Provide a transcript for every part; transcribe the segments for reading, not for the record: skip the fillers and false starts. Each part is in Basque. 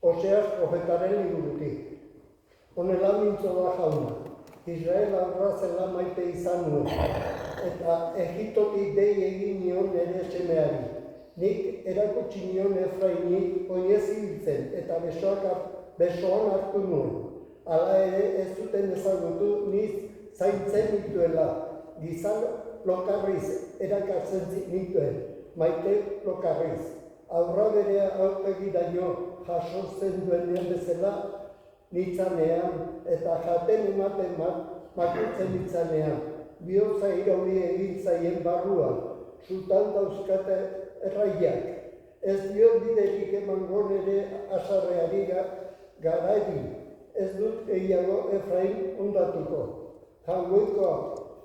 Oseas profetaren liburutik. Honela mintzo da jauna, Israel aurra zela maite izan nuen, eta Egiptotik dei egin nion nire semeari. Nik erakutsi nion Efraini oinez ibiltzen eta besoan hartu nuen. Hala ere ez zuten ezagutu niz zaintzen nituela, gizan lokarriz erakartzen nituen, maite lokarriz. Aurra bere aurpegi daño jaso zen duenean bezala nitzanean eta jaten ematen makurtzen nitzanean. Bihotza irauli egin zaien barrua, zutan dauzkate erraiak. Ez dio biderik emango nire asarreari garairi. Ez dut gehiago Efrain ondatuko. Jangoikoa,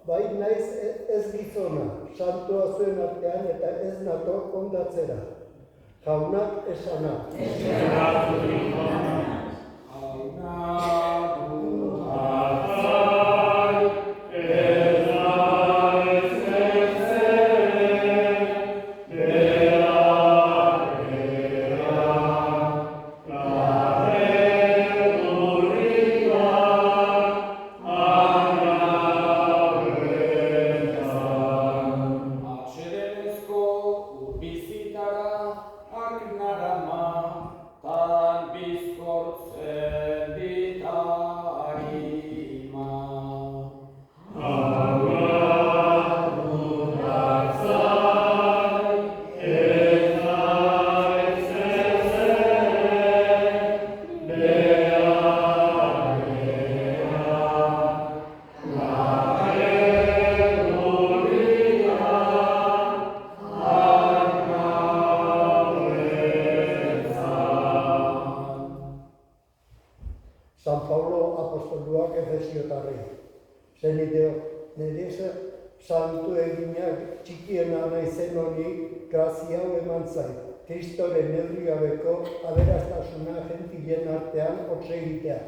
bai naiz ez gizona, santua zuen artean eta ez nator ondatzera. Jaunak esana. Bizkortzen dita oinarri. Zenideo, nire santu eginak txikiena naizen honi grazia hau eman zait. Kristoren neurrigabeko aberastasuna gentilen artean hots egitea.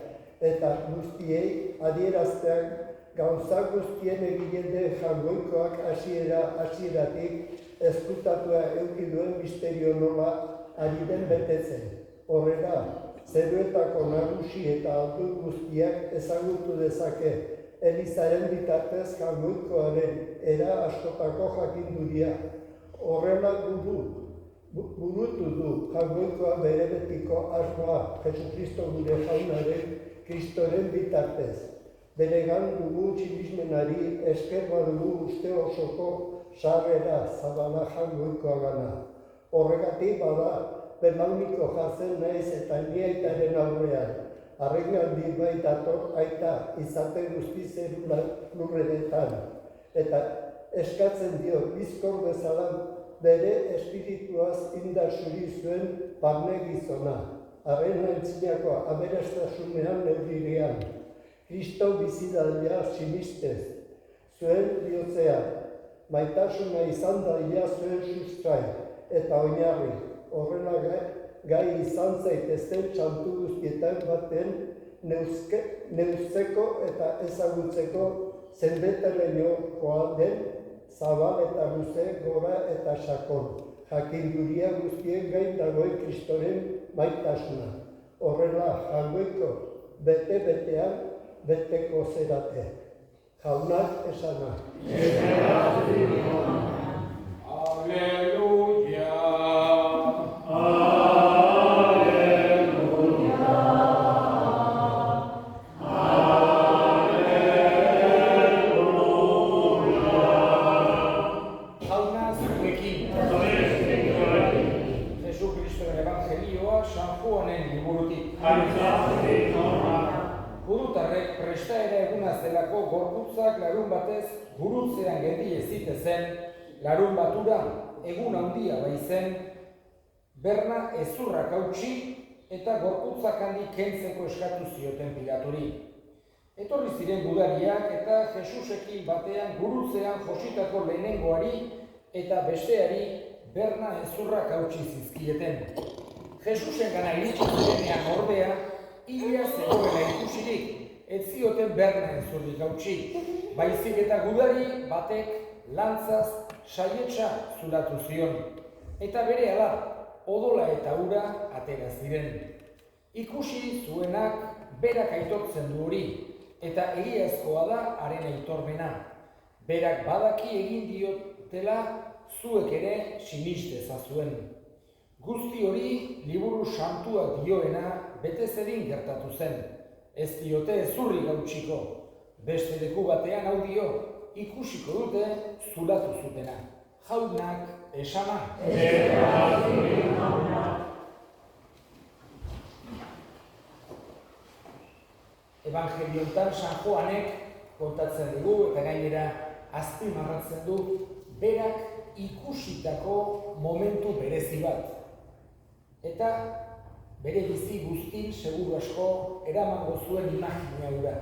Eta guztiei adieraztean gauza guztien egile den Jaungoikoak hasieratik ezkutatua eduki duen misterio nola ari den betetzen. Horrela, zeruetako nagusi eta aldu guztiak ezagutu dezake Elizaren bitartez Jaungoikoaren era askotako jakinduria. Horrela burutu du Jaungoikoa bere betiko asmoa Jesukristo gure Jaunaren Kristoren bitartez. Beregan dugu txilismenari esker badugu uste osoko sarrera zabala Jaungoikoagana. Horregatik bada belauniko jazen naiz eta ni aitaren aurrean. Arrengaldi baitator aita izaten guzti zerula lurrenetan. Eta eskatzen dio bizkor bezala bere espirituaz indar zuri zuen barne gizona. Arren antzinakoa aberastasunean neurrirean. Kristo bizidalea sinistez. Zuen bihotzean. Maitasuna izan daia zuen sustrai eta oinarri. Horrela gai izan zaitezten txantu guztietan baten neuzeko eta ezagutzeko zenbeterainokoa den zabal eta luze, gora eta sakon. Jakinduria guztien gain dagoen Kristoren maitasuna. Horrela Jaungoiko bete-betean beteko zerate. Jaunak esana. Aleluia. Gurutarrek prestaera eguna zelako gorputzak larun batez gurutzean geldi ezitezen, larun batura egun handia baizen, berna ezurrak hautsi eta gorputzak handik kentzeko eskatu zioten Pilaturi. Etorri ziren gudariak eta Jesusekin batean gurutzean jositako lehenengoari eta besteari berna ezurrak hautsi zizkieten. Jesusen gana iritsi zirenean ordea, hila zegoela ikusirik, ez zioten berna ezurrik hautsi. Baizik eta gudari batek lantzaz saietsa zulatu zion. Eta berehala, odola eta ura atera ziren. Ikusi zuenak berak aitortzen du hori, eta egiazkoa da haren aitormena. Berak badaki egin diotela zuek ere sinisteza zuen. Guzti hori liburu santuak dioena bete zedin gertatu zen. Ez diote ezurri gautsiko. Beste leku batean hau dio, ikusiko dute zulatu zutena. Jaunak esana. Evangelioetan San Joanek kontatzen dugu eta gainera azpimarratzen du berak ikusitako momentu berezi bat. Eta bere bizi guztin seguru asko eramango zuen imagina hura.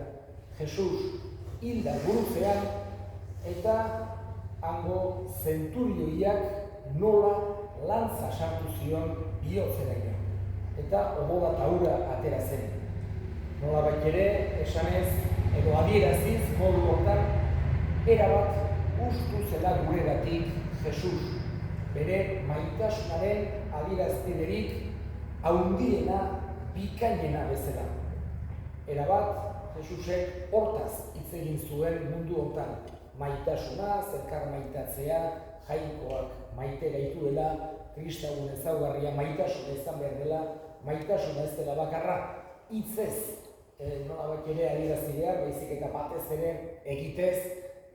Jesus hilda gurutzean eta hango zenturioiak nola lantza sartu zion bihotzeraino. Eta odola eta ura atera zen. Nola ere esanez edo adieraziz modu hortan erabat ustu zela guregatik Jesus. Bere maitasunaren adierazpiderik haundiena, bikainena bezala. Erabat, Jesusek hortaz hitz egin zuen mundu hontan. Maitasuna, zelkar maitatzea, jainkoak maite gaituela, Kristauen ezaugarria maitasuna izan behar dela, maitasuna ez dela bakarra, hitzez, nolabait ere adierazi behar, baizik eta batez ere egitez,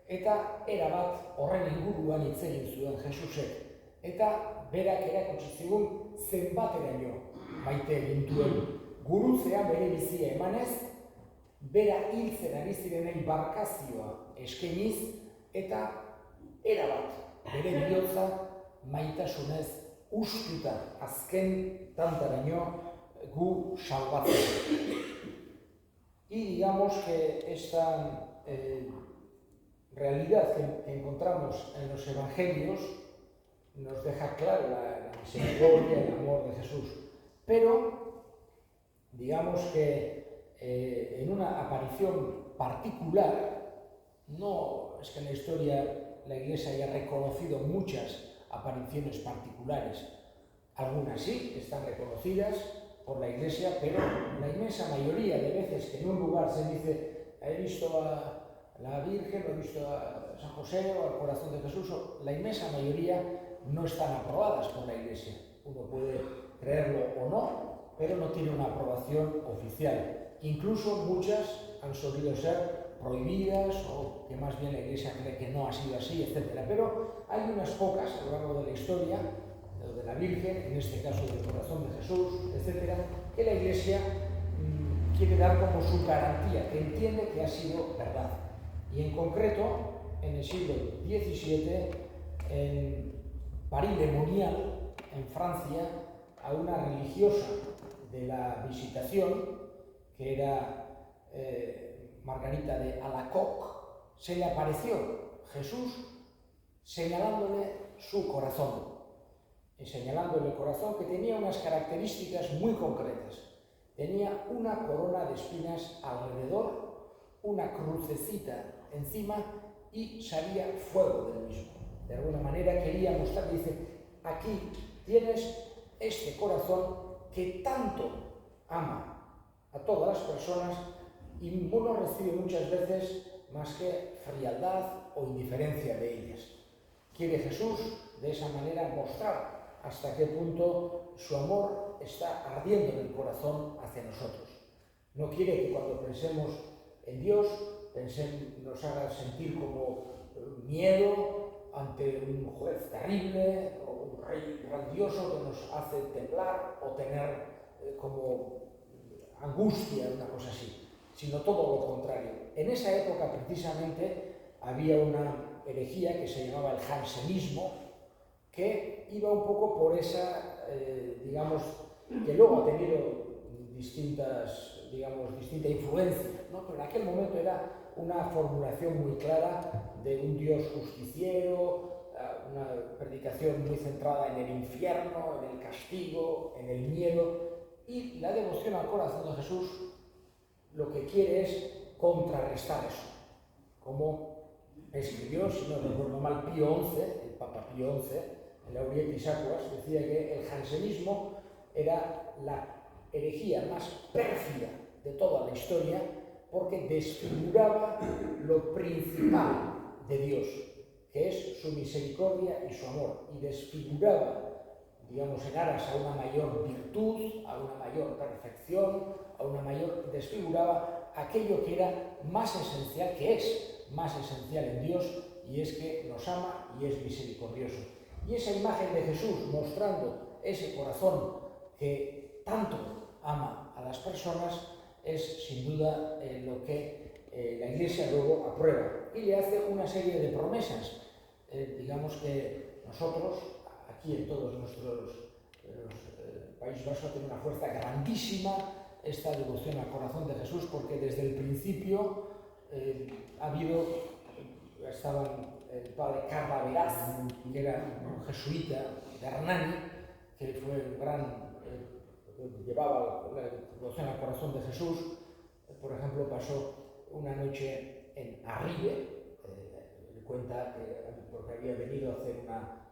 eta erabat horren inguruan hitz egin zuen Jesusek. Eta berak erakutsi zigun zenbateraino maite gintuen. Gurutzean bere bizia emanez, bera hiltzen ari zirenei barkazioa eskainiz eta erabat bere bihotza maitasunez ustuta azken tantaraino gu salbatzen. Y digamos que esta realidad que encontramos en los evangelios nos deja claro la misericordia y el amor de Jesús. Pero digamos que en una aparición particular, no es que en la historia la Iglesia haya reconocido muchas apariciones particulares, algunas sí están reconocidas por la Iglesia, pero la inmensa mayoría de veces que en un lugar se dice he visto a la Virgen, o he visto a San José o al corazón de Jesús, la inmensa mayoría no están aprobadas por la Iglesia. Uno puede creerlo o no, pero no tiene una aprobación oficial. Incluso muchas han solido ser prohibidas o que más bien la Iglesia cree que no ha sido así, etc. Pero hay unas pocas a lo largo de la historia, de la Virgen, en este caso del corazón de Jesús, etc., que la Iglesia quiere dar como su garantía, que entiende que ha sido verdad. Y en concreto, en el siglo XVII, en Paris-le-Monial, en Francia, a una religiosa de la Visitación, que era Margarita de Alacoque, se le apareció Jesús señalándole su corazón, y señalándole el corazón que tenía unas características muy concretas. Tenía una corona de espinas alrededor, una crucecita encima y salía fuego del mismo. De alguna manera quería mostrar, dice, aquí tienes este corazón que tanto ama a todas las personas y uno recibe muchas veces más que frialdad o indiferencia de ellas. Quiere Jesús de esa manera mostrar hasta qué punto su amor está ardiendo en el corazón hacia nosotros. No quiere que cuando pensemos en Dios nos haga sentir como miedo ante un juez terrible o un rey grandioso que nos hace temblar o tener como angustia, una cosa así, sino todo lo contrario. En esa época precisamente había una herejía que se llamaba el jansenismo, que iba un poco por esa, digamos, que luego ha tenido distinta influencia, ¿no? Pero en aquel momento era una formulación muy clara de un Dios justiciero, una predicación muy centrada en el infierno, en el castigo, en el miedo, y la devoción al corazón de Jesús lo que quiere es contrarrestar eso, como escribió, si no recuerdo mal, Pío XI, el Papa Pío XI, en Laurietis Aquas, decía que el jansenismo era la herejía más pérfida de toda la historia porque desfiguraba lo principal de Dios, que es su misericordia y su amor, y desfiguraba, digamos, en aras a una mayor virtud, a una mayor perfección, desfiguraba aquello que era más esencial, que es más esencial en Dios, y es que nos ama y es misericordioso. Y esa imagen de Jesús mostrando ese corazón que tanto ama a las personas es sin duda lo que la Iglesia luego aprueba y le hace una serie de promesas. Digamos que nosotros, aquí en todos nuestros País Vasco, tiene una fuerza grandísima esta devoción al corazón de Jesús, porque desde el principio estaban el padre Carla Veraz, que era un jesuita de Hernani, que fue un gran, llevaba la devoción al corazón de Jesús. Por ejemplo, pasó una noche en Arribe, cuenta que porque había venido a hacer una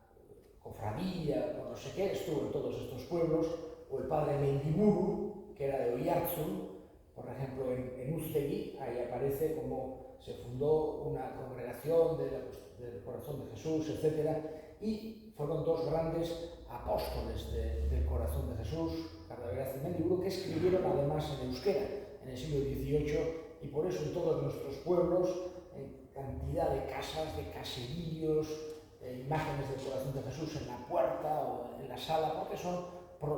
cofradía, no sé qué, estuvo en todos estos pueblos, o el padre Mendiburu, que era de Oyarzun, por ejemplo, en Uztegi, ahí aparece como se fundó una congregación del corazón de Jesús, etc. Y fueron dos grandes apóstoles del corazón de Jesús, Carla Veraz y Mendiburu, que escribieron además en euskera en el siglo XVIII, y por eso en todos nuestros pueblos, en cantidad de casas, de caseríos, imágenes del corazón de Jesús en la puerta o en la sala, porque son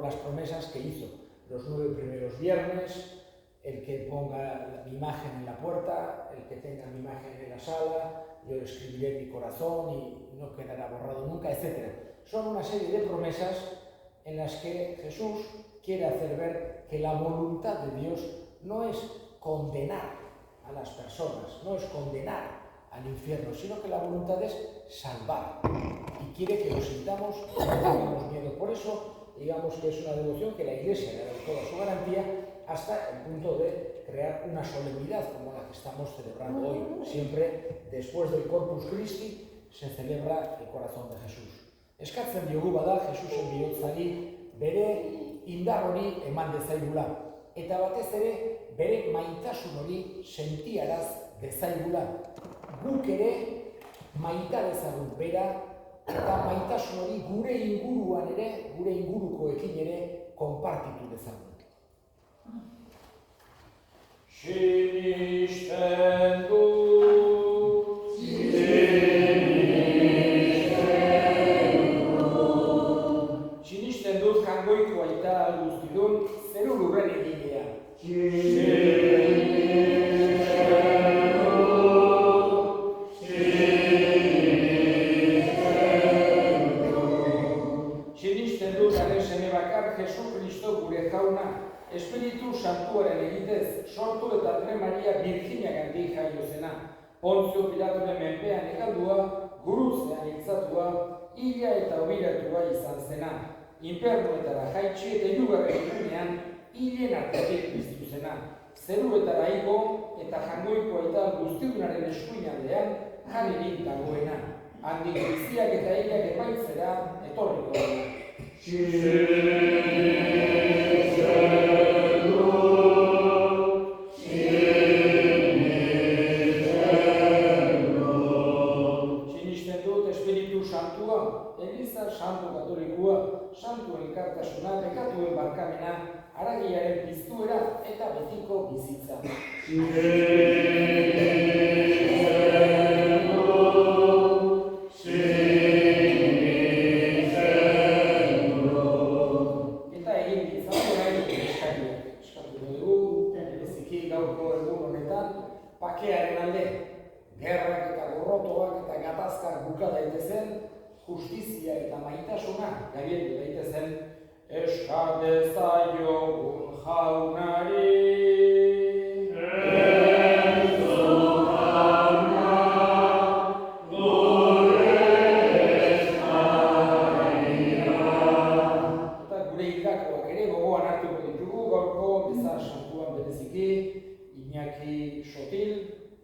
las promesas que hizo. Los 9 primeros viernes, el que ponga mi imagen en la puerta, el que tenga mi imagen en la sala, yo escribiré mi corazón y no quedará borrado nunca, etc. Son una serie de promesas en las que Jesús quiere hacer ver que la voluntad de Dios no es condenar a las personas, no es condenar al infierno, sino que la voluntad es salvar y quiere que nos sintamos, no tengamos miedo. Por eso, digamos que es una devoción que la Iglesia le da toda su garantía hasta el punto de crear una solemnidad como la que estamos celebrando hoy. Siempre después del Corpus Christi se celebra el corazón de Jesús. Eskatzen diogu bada Jesusen bihotzari bere indar hori eman dezaigula eta batez ere bere maitasun hori sentiaraz dezaigula. Guk ere maita dezagun bera eta maitasun hori gure inguruan ere, gure ingurukoekin ere konpartitu dezagun. Sinisten dut, sinisten dut Jangoiko aita guztidun zeru lurren egilea. Sinisten dut haren seme bakar Jesu Kristo gure jauna, Espiritu Santuaren egitez, sortu eta Andre Maria Birjinagandik jaio zena, Pontzio Pilatoren menpean egaldua, gurutzean hiltzatua, hila eta obiratua izan zena, infernuetara jaitsi eta hirugarren egunean hilen artetik piztu zena, zeruetara igo eta Jangoiko aita guztidunaren eskuinaldean janirik dagoena, handik biziak eta hilak epaitzera etorriko dena. Eliza Santu Katolikoa, Santu Elkartasuna, pekatuen barkamena, haragiaren piztuera eta betiko bizitza. Eta egin ditzatu nahi eskariak. Eskatu dugu, bereziki gaurko egun honetan, pakearen alde, gerrak eta gorrotoak eta gatazkak buka daitezen, justizia eta maitasuna gailendu daitezen eska dezaiogun jaunari. Entzun jauna, gure eskaria. Eta gure hildakoak ere gogoan hartuko ditugu gaurko meza santuan bereziki Iñaki Sotil,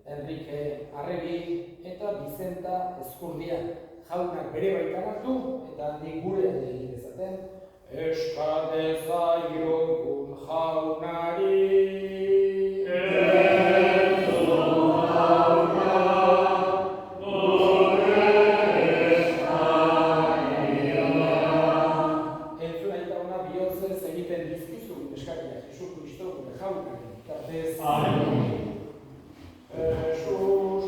Enrique Arregi eta Bizenta Ezkurdia. Jaunak bere baitan hartu eta handik gure alde egin dezaten. Eska dezaiogun jaunari. Entzun jauna, gure eskaria. Entzun aitauna bihotzez egiten dizkizu eskaria Jesu Kristo gure jaunari. Bitartez. Amen. Jesus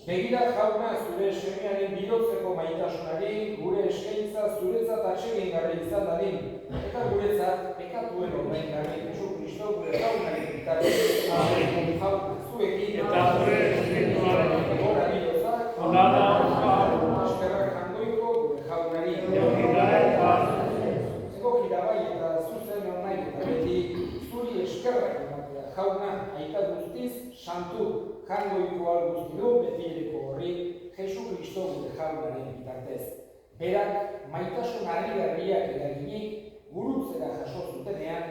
Begira jauna zure semearen bihotzeko maitasunari, gure eskaintza zuretzat atsegingarri izan dadin, eta guretzat pekatuen ordaingarri Jesu Kristo gure jaunaren bitartez. Jauna zuekin eta zure espirituaren gora bihotzak, eskerrak Jangoiko gure jaunari. Egoki da bai eskerrak ematea jauna aita guztiz santu jangoiko guztiru betireko horri Jesu Kristo gure jaunaren bitartez. Berak maitasun harrigarriak eraginik gurutzera jaso zutenean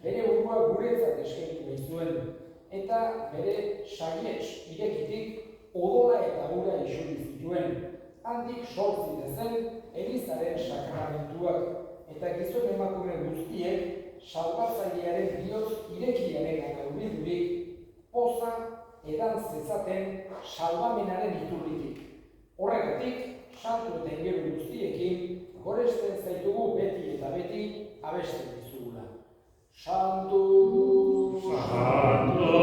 bere burua guretzat eskaintu baitzuen eta bere sagiets irekitik odola eta ura isuri zituen. Handik sortzi dezen Elizaren sakramentuak eta gizon emakume guztiek salbatzailearen bihotz irekiaren hurbildurik poza edan zezaten salbamenaren iturritik. Horregatik, santu eta ingelu guztiekin goresten zaitugu beti eta beti abesten dizugula. Santu, Santo,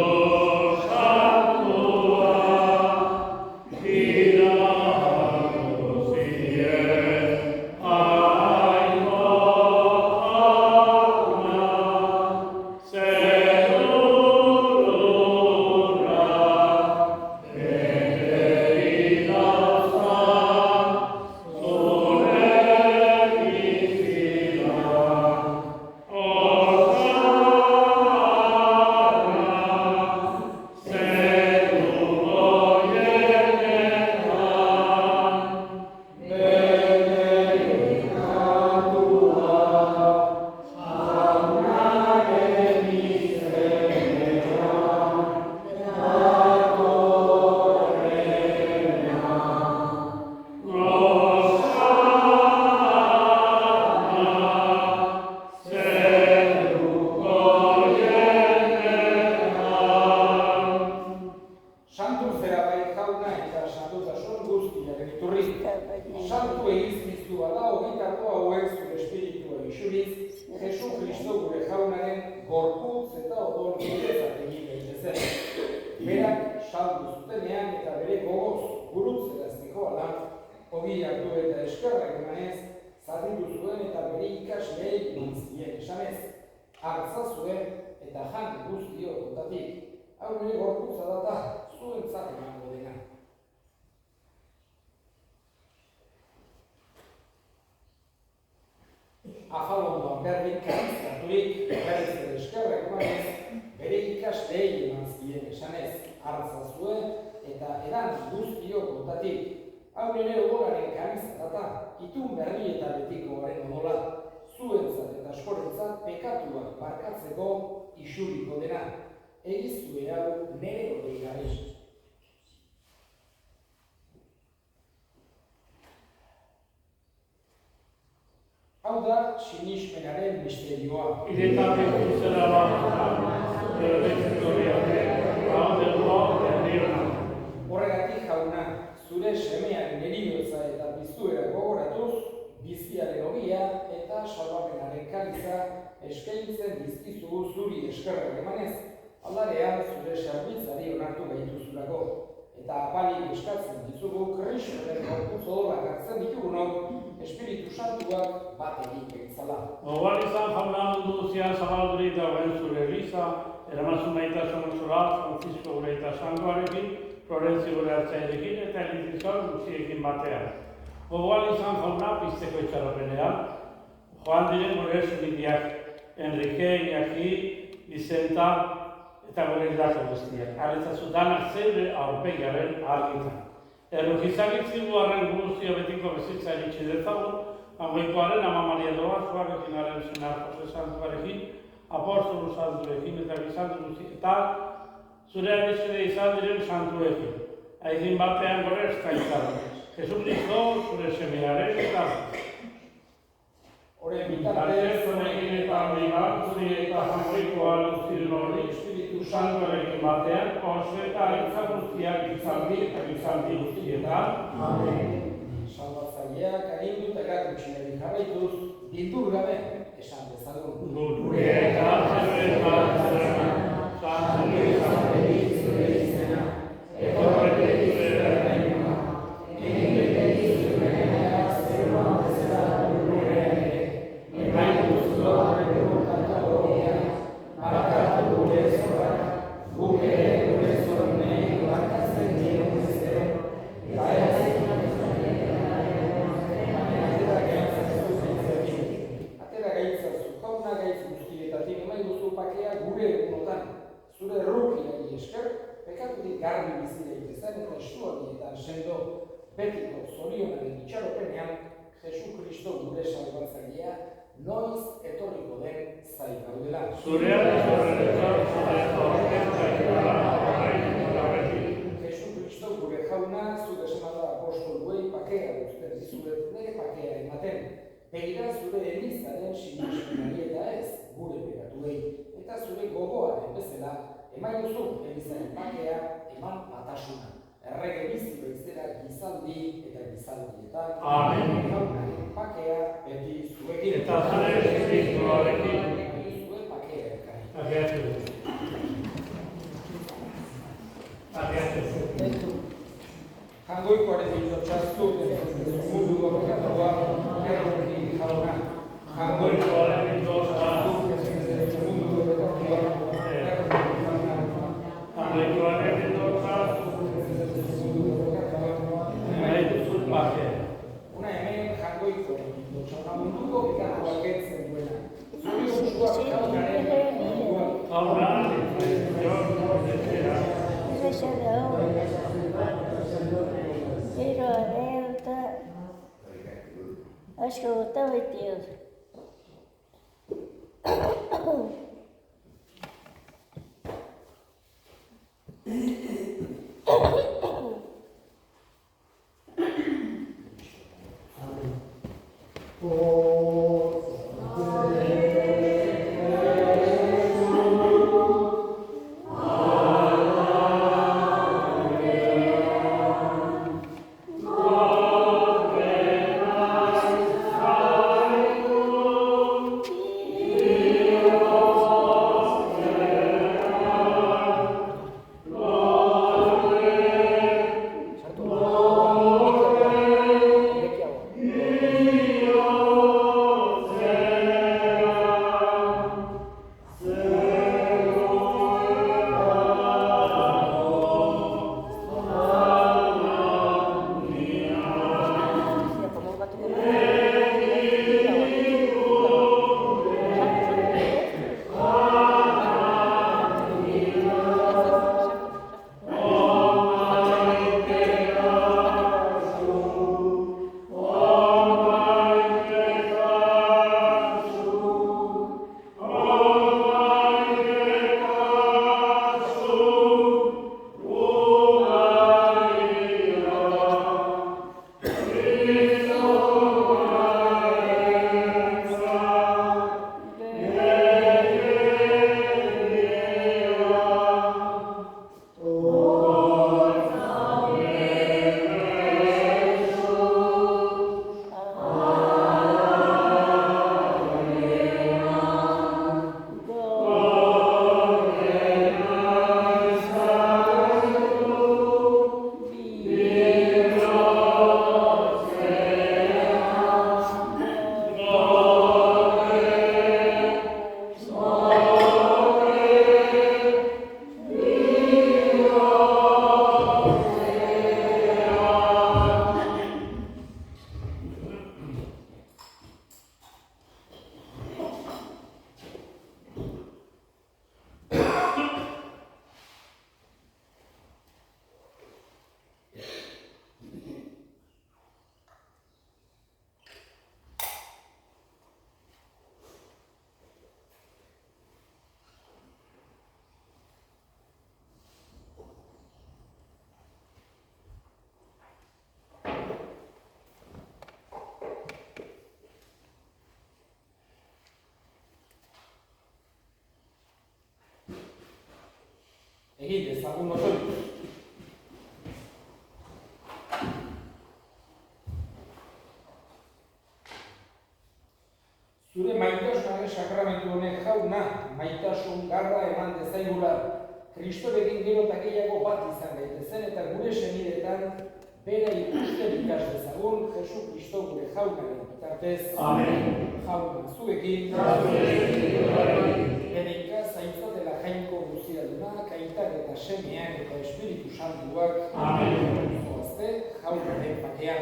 Santua, Santu egizkizu bada hogitako hauek zure espiritua isuriz, Jesu Kristo gure jaunaren gorputz eta odol guretzat egin daitezen. Berak saldu zutenean eta bere gogoz gurutzera zikoala, ogi hartu eta eskerrak emanez, zatitu zuen eta bere ikasleei nintzien esanez. Hartza zuen eta jan guztio kontatik. Hau nire gorputza data zuentzat emango dena. Afalondoan berdin karizkaturik, berriz ere eskerrak emanez, bere ikasleei eman zien esanez. Hartza zuen eta edan guztio kontatik. Hau nire odolaren karizkatata, itun berri eta betiko garen odola, zuentzat eta askorentzat pekatuak barkatzeko isuriko dena. Egizue hau nire odei gabe. Hau da sinismenaren misterioa. Iretate zuzera bat, Horregatik jauna, zure semearen eriotza eta piztuera gogoratuz, biziaren ogia eta salbamenaren kaliza eskaintzen dizkizugu zuri eskerrak emanez, aldarean zure serbitzari onartu gaituzulako. Eta apalik eskatzen dizugu Kristoren gorputz odolak hartzen ditugunok, Espiritu Santuak bat egin gaitzala. Gogoan izan jauna mundu guztian zabaldurik dagoen zure eliza, eramazu maitasun osoa, Francisco gure eta Santuarekin, Florentzi gure hartzailekin eta elitizon guztiekin batean. Gogoan izan jauna pizteko itxaropenean, joan diren gure zubidiak, Enrique, Iñaki, Vicenta eta gure hildako guztiak. Aretzazu danak zeure aurpegiaren argitan. Errugizagit zibuaren guztio betiko bizitza eritxe dezagun, Angoikoaren Ama Maria Doa, Suarekinaren Senar Jose Santuarekin, Apostolu Santuekin eta Bizantu guzti eta zure abizkide izan diren santuekin. Aizin batean gore eskaintzaren. Jesu Kristo zure semearen eta Horren bitartez, honekin eta amigat, zure eta jangoikoa guztiren hori, Espiritu Santuarekin batean, Jose eta aitza guztiak izaldi eta izaldi guztietan. Amen. Salbatzaileak arindu eta gakutxinari jarraituz, bildur gabe esan dezagun. Gure eta zerretan, Santu zure izena, etorretik zure errainua, egin betetik zure eneak zerua bezala gure ere, emaitu zuak egurtatu horiak, barakatu gure zorak, guk ere gure zornei barkatzen dion bezero, eta erazik atera gaitzazu, jauna gaitz guztietatik, emai duzu pakea gure zuekin garbi bizi daitezen eta estualdietan sendo betiko zorionaren itxaropenean Jesu Kristo gure salbatzailea noiz etorriko den zain gaudela. Jesu Kristo gure jauna, zure esamada apostoluei pakea guzten dizuet nire pakea ematen. Begira zure elizaren sinismenari eta ez gure pekatuei. Eta zure gogoaren bezala, eman duzu elizaren pakea, eman batasuna. Errege bizi beizera gizaldi eta gizaldietan. Amen. Jaunaren pakea beti zuekin. Eta zure espirituarekin. Zure pakea ekarri. Agertu. Jangoikoaren bilotxaztu, mundu gobernatoa, errotik jauna. Jangoikoaren bilotxaztu, mundu gobernatoa, errotik jauna. Jangoikoaren bilotxaztu, nahi duzun bakea. Una hemen jangoikoaren bilotxaztu, munduko bikatuak etzen duena. Zuri osoak jaunaren munduak. Jaunaren, Quiero alerta. Acho que eu vou estar metendo. Egin dezagun osorik. Zure maitasunaren sakramentu honek jauna, maitasun garra eman dezaigula, Kristorekin gero eta gehiago bat izan daitezen eta gure senidetan bera ikusten ikas dezagun Jesu Kristo gure jaunaren bitartez. Amen. Jauna zuekin. Beneika zaintzatela jainko guztialduna, kaitan eta semean eta Espiritu Santuak. Amen. Zoazte, jaunaren batean.